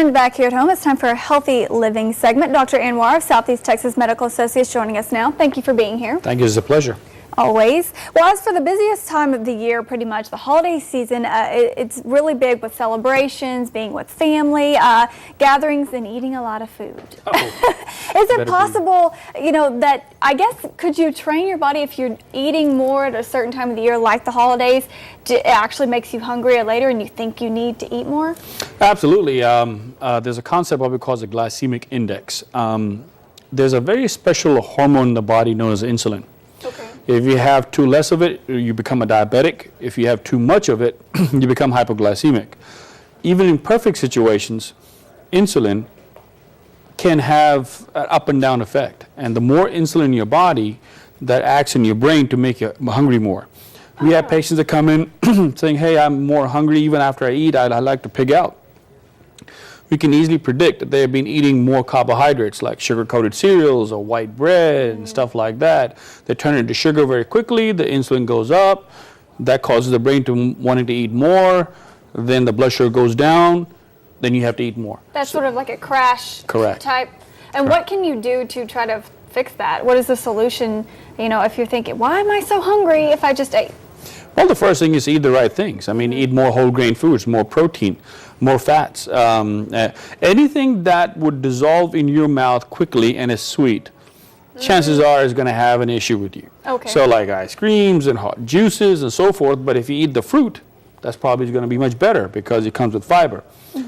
And back here at home, it's time for a healthy living segment. Dr. Anwar of Southeast Texas Medical Associates joining us now. Thank you for being here. Thank you. It's a pleasure. Always. Well, as for the busiest time of the year, pretty much the holiday season, it's really big with celebrations, being with family, gatherings, and eating a lot of food. Is it possible, that, I guess, could you train your body if you're eating more at a certain time of the year, like the holidays, it actually makes you hungrier later and you think you need to eat more? Absolutely. There's a concept what we call the glycemic index. There's a very special hormone in the body known as insulin. Okay. If you have too less of it, you become a diabetic. If you have too much of it, you become hypoglycemic. Even in perfect situations, insulin can have an up and down effect. And the more insulin in your body, that acts in your brain to make you hungry more. We have patients that come in saying, hey, I'm more hungry even after I eat. I like to pig out. We can easily predict that they have been eating more carbohydrates like sugar-coated cereals or white bread and stuff like that. They turn into sugar very quickly, the insulin goes up, that causes the brain to wanting to eat more, then the blood sugar goes down, then you have to eat more. That's sort of like a crash Correct. type. And what can you do to try to fix that? What is the solution, if you're thinking, why am I so hungry if I just ate? Well, the first thing is eat the right things. I mean, eat more whole grain foods, more protein, more fats. Anything that would dissolve in your mouth quickly and is sweet, chances are is going to have an issue with you. Okay. So like ice creams and hot juices and so forth, but if you eat the fruit, that's probably going to be much better because it comes with fiber.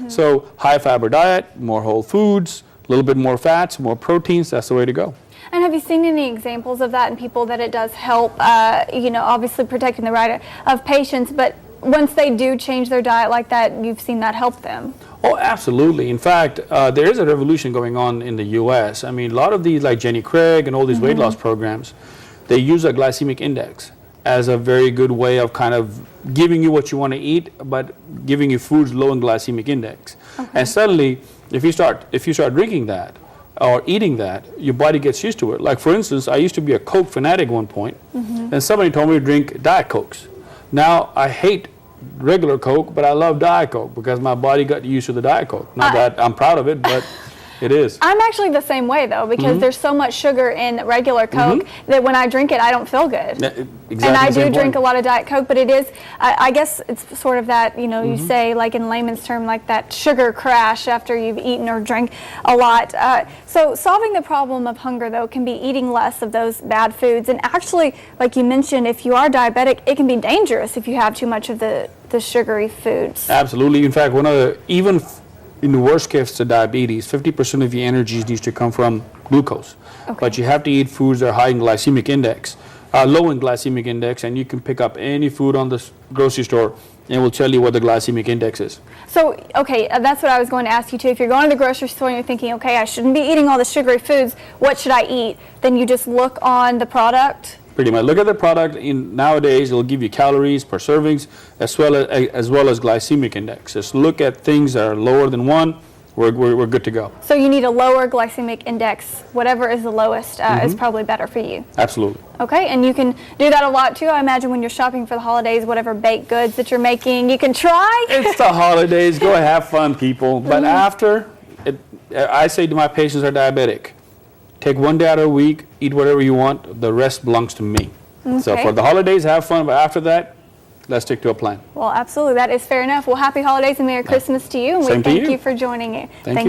So high fiber diet, more whole foods, a little bit more fats, more proteins, that's the way to go. And have you seen any examples of that in people that it does help, obviously protecting the right of patients, but once they do change their diet like that, you've seen that help them? Oh, absolutely. In fact, there is a revolution going on in the U.S. I mean, a lot of these, like Jenny Craig and all these weight loss programs, they use a glycemic index as a very good way of kind of giving you what you want to eat, but giving you foods low in glycemic index. And suddenly, if you start drinking that, or eating that, your body gets used to it. Like for instance, I used to be a Coke fanatic at one point, and somebody told me to drink Diet Cokes. Now I hate regular Coke, but I love Diet Coke because my body got used to the Diet Coke. Not that I'm proud of it, but it is. I'm actually the same way though, because there's so much sugar in regular Coke that when I drink it, I don't feel good. Exactly. And I do drink a lot of Diet Coke, but it is, I guess it's sort of that, you say like in layman's term, like that sugar crash after you've eaten or drank a lot. So solving the problem of hunger though can be eating less of those bad foods. And actually, like you mentioned, if you are diabetic, it can be dangerous if you have too much of the sugary foods. Absolutely. In fact, even in the worst case of diabetes, 50% of your energy needs to come from glucose. But you have to eat foods that are high in glycemic index, low in glycemic index, and you can pick up any food on the grocery store and it will tell you what the glycemic index is. So, okay, that's what I was going to ask you too. If you're going to the grocery store and you're thinking, okay, I shouldn't be eating all the sugary foods, what should I eat? Then you just look on the product? Pretty much. Look at the product. Nowadays, it'll give you calories per servings as well as glycemic index. Just look at things that are lower than 1. We're good to go. So you need a lower glycemic index. Whatever is the lowest is probably better for you. Absolutely. Okay, and you can do that a lot too. I imagine when you're shopping for the holidays, whatever baked goods that you're making, you can try. It's the holidays. Go have fun, people. But after, I say to my patients who are diabetic, take one day out of the week, eat whatever you want. The rest belongs to me. So for the holidays, have fun. But after that, let's stick to a plan. Well, absolutely. That is fair enough. Well, happy holidays and Merry Christmas to you. And we thank you for joining me. Thank you.